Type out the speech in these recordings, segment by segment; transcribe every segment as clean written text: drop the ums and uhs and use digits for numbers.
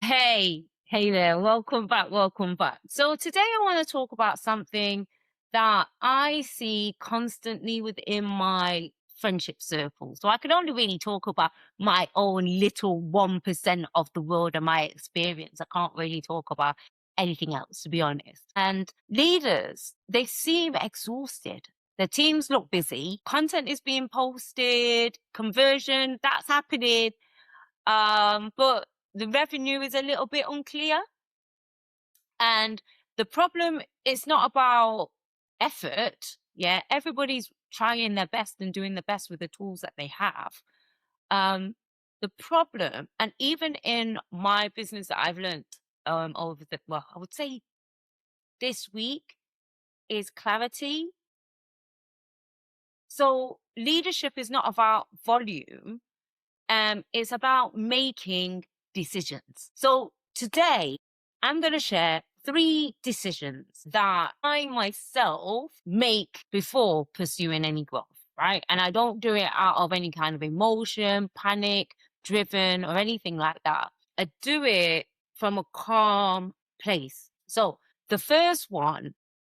Hey there, welcome back, welcome back. So today I want to talk about something that I see constantly within my friendship circle. So I can only really talk about my own little 1% of the world and my experience. I can't really talk about anything else, to be honest. And leaders, they seem exhausted. Their teams look busy, content is being posted, conversion, that's happening. But the revenue is a little bit unclear. And the problem is not about effort. Yeah, everybody's trying their best and doing the best with the tools that they have. Um, the problem, and even in my business that I've learned over the, well, I would say this week, is clarity. So leadership is not about volume, it's about making decisions. So today, I'm going to share 3 decisions that I myself make before pursuing any growth, right? And I don't do it out of any kind of emotion, panic, driven, or anything like that. I do it from a calm place. So the first one,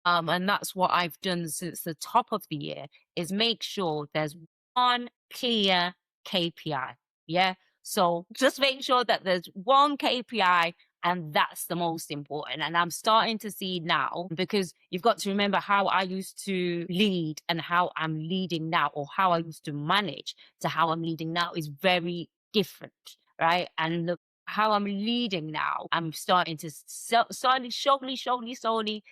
and that's what I've done since the top of the year, is make sure there's one clear KPI. Yeah. So just make sure that there's one KPI, and that's the most important. And I'm starting to see now, because you've got to remember how I used to lead and how I'm leading now, or how I used to manage to how I'm leading now is very different. Right. And look, how I'm leading now, I'm starting to slowly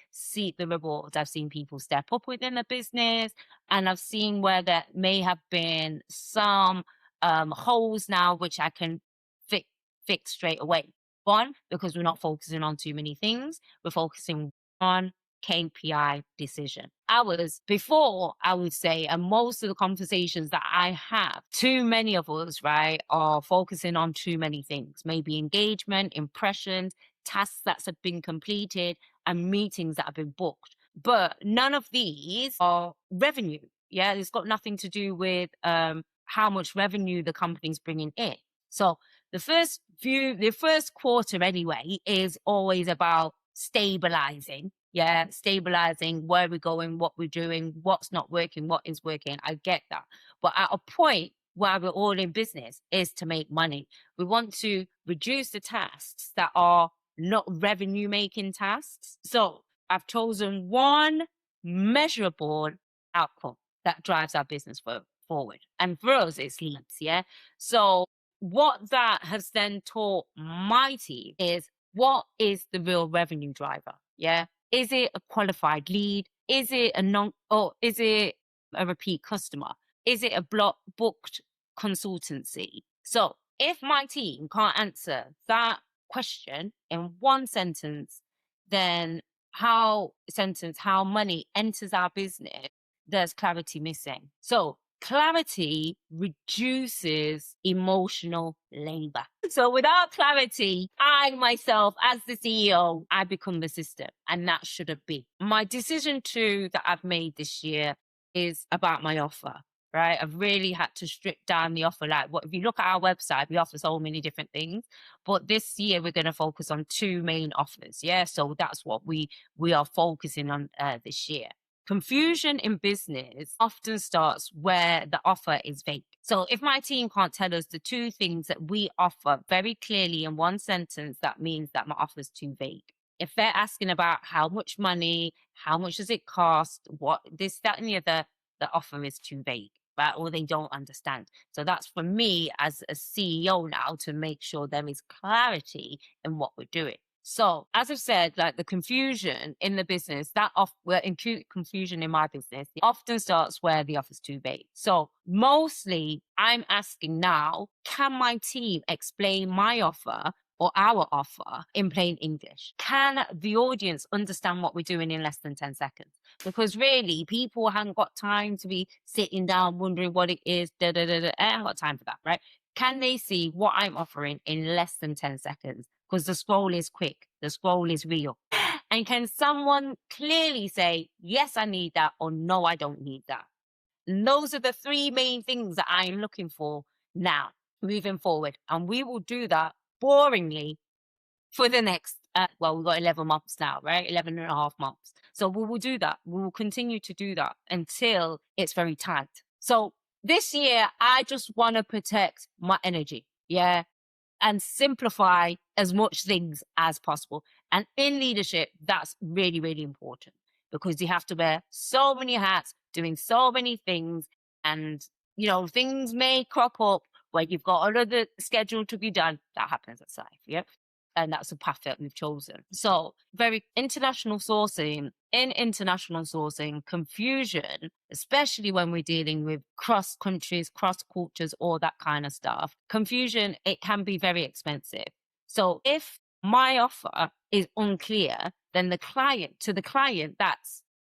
see the rewards. I've seen people step up within the business, and I've seen where there may have been some holes now, which I can fix straight away. One, because we're not focusing on too many things, we're focusing on KPI decision. Hours before, I would say, and most of the conversations that I have, too many of us, right, are focusing on too many things, maybe engagement, impressions, tasks that have been completed, and meetings that have been booked. But none of these are revenue. Yeah, it's got nothing to do with how much revenue the company's bringing in. So the first quarter anyway, is always about stabilizing. Yeah, stabilizing where we're going, what we're doing, what's not working, what is working. I get that. But at a point where we're all in business is to make money. We want to reduce the tasks that are not revenue making tasks. So I've chosen one measurable outcome that drives our business forward. And for us, it's leads. Yeah. So what that has then taught my team is, what is the real revenue driver? Yeah. Is it a qualified lead? Is it a or is it a repeat customer? Is it a booked consultancy? So if my team can't answer that question in one sentence, then how money enters our business, there's clarity missing. So clarity reduces emotional labor. So without clarity, I myself, as the CEO, I become the system, and that shouldn't be. My decision too that I've made this year is about my offer. Right, I've really had to strip down the offer. Like, what if you look at our website, we offer so many different things, but this year we're going to focus on 2 main offers. Yeah, so that's what we are focusing on this year. Confusion in business often starts where the offer is vague. So if my team can't tell us the 2 things that we offer very clearly in one sentence, that means that my offer is too vague. If they're asking about how much money, how much does it cost, what this, that, and the other, the offer is too vague, right? Or they don't understand. So that's for me as a CEO now, to make sure there is clarity in what we're doing. So, as I've said, like, the confusion in the business, confusion in my business, it often starts where the offer's too vague. So, mostly I'm asking now, can my team explain my offer or our offer in plain English? Can the audience understand what we're doing in less than 10 seconds? Because really, people haven't got time to be sitting down wondering what it is. I haven't got time for that, right? Can they see what I'm offering in less than 10 seconds? Because the scroll is quick, the scroll is real. And can someone clearly say, yes, I need that, or no, I don't need that? And those are the 3 main things that I'm looking for now, moving forward. And we will do that boringly for the next, well, we've got 11 months now, right? 11 and a half months. So we will do that. We will continue to do that until it's very tight. So this year, I just want to protect my energy. Yeah. And simplify as much things as possible. And in leadership, that's really, really important because you have to wear so many hats, doing so many things. And, things may crop up where you've got another schedule to be done. That happens at life. Yep. And that's a path that we've chosen. So very international sourcing. In international sourcing, confusion, especially when we're dealing with cross countries, cross cultures, all that kind of stuff, confusion, it can be very expensive. So if my offer is unclear, then the client, that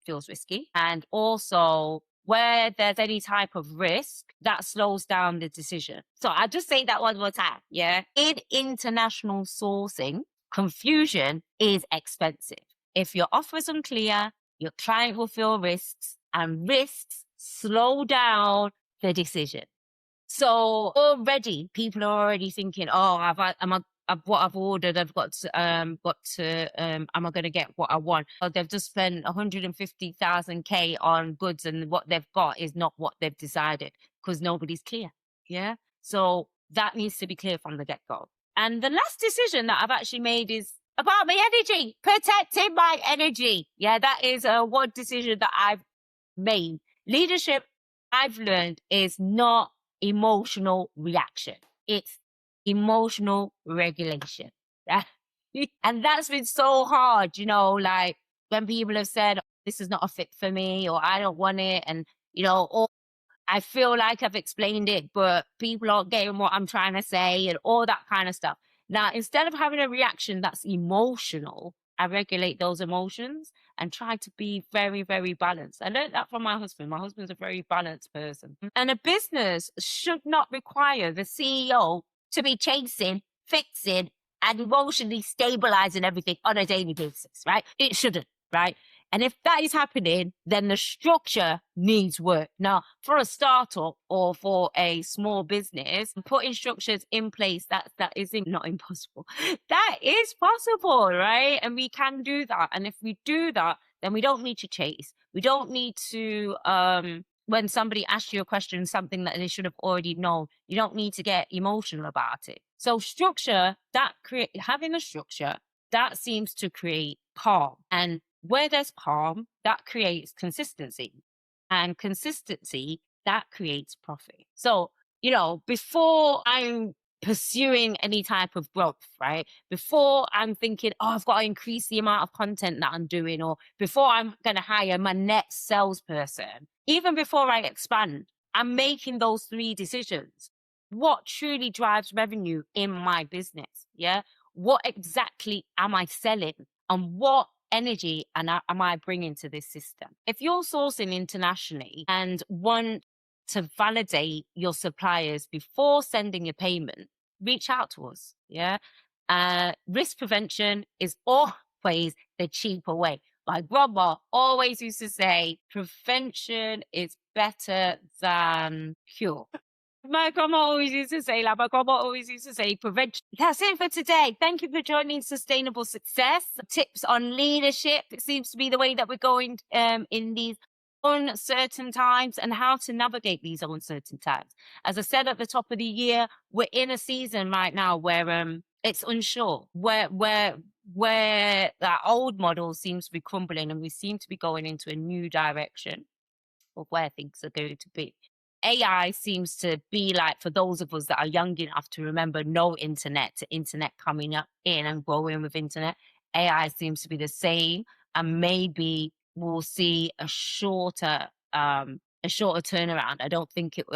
feels risky. And also where there's any type of risk, that slows down the decision. So I'll just say that one more time. Yeah. In international sourcing, confusion is expensive. If your offer is unclear, your client will feel risks, and risks slow down the decision. So already people are already thinking, oh, what I've ordered, I've got to, am I going to get what I want? Or they've just spent 150,000 K on goods and what they've got is not what they've decided because nobody's clear. Yeah. So that needs to be clear from the get-go. And the last decision that I've actually made is about my energy, protecting my energy. Yeah, that is one decision that I've made. Leadership, I've learned, is not emotional reaction. It's emotional regulation. And that's been so hard, like when people have said, this is not a fit for me, or I don't want it. And, or I feel like I've explained it, but people aren't getting what I'm trying to say and all that kind of stuff. Now, instead of having a reaction that's emotional, I regulate those emotions and try to be very, very balanced. I learned that from my husband. My husband's a very balanced person. And a business should not require the CEO to be chasing, fixing, and emotionally stabilizing everything on a daily basis, right? It shouldn't, right? And if that is happening, then the structure needs work. Now, for a startup or for a small business, putting structures in place, that is not impossible. That is possible, right? And we can do that. And if we do that, then we don't need to chase. We don't need to, when somebody asks you a question, something that they should have already known, you don't need to get emotional about it. So structure, having a structure, that seems to create calm. And where there's calm, that creates consistency. And consistency, that creates profit. So, before I'm pursuing any type of growth, right? Before I'm thinking, oh, I've got to increase the amount of content that I'm doing, or before I'm going to hire my next salesperson, even before I expand, I'm making those 3 decisions. What truly drives revenue in my business? Yeah. What exactly am I selling? And what energy am I bringing to this system? If you're sourcing internationally and want to validate your suppliers before sending a payment, reach out to us. Yeah. Risk prevention is always the cheaper way. My grandma always used to say, prevention is better than cure. My grandma always used to say, prevention. That's it for today. Thank you for joining Sustainable Success. Tips on leadership. It seems to be the way that we're going in these uncertain times and how to navigate these uncertain times. As I said at the top of the year, we're in a season right now where it's unsure, where that old model seems to be crumbling and we seem to be going into a new direction of where things are going to be. AI seems to be like, for those of us that are young enough to remember no internet, to internet coming up in and growing with internet, AI seems to be the same. And maybe we'll see a shorter turnaround. I don't think it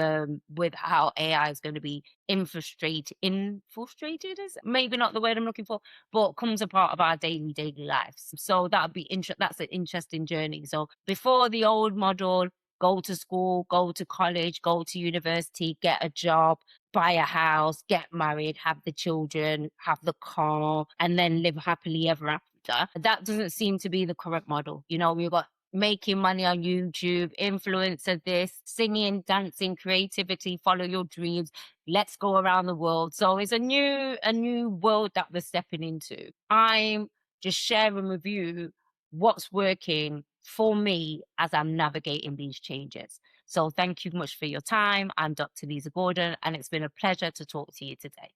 with how AI is going to be infiltrated is maybe not the word I'm looking for, but comes a part of our daily lives. So that's an interesting journey. So before the old model, go to school, go to college, go to university, get a job, buy a house, get married, have the children, have the car, and then live happily ever after. That doesn't seem to be the current model. We've got making money on YouTube, influencer this, singing, dancing, creativity, follow your dreams. Let's go around the world. So it's a new world that we're stepping into. I'm just sharing with you what's working for me as I'm navigating these changes. So thank you much for your time. I'm Dr. Lisa Gordon, and it's been a pleasure to talk to you today.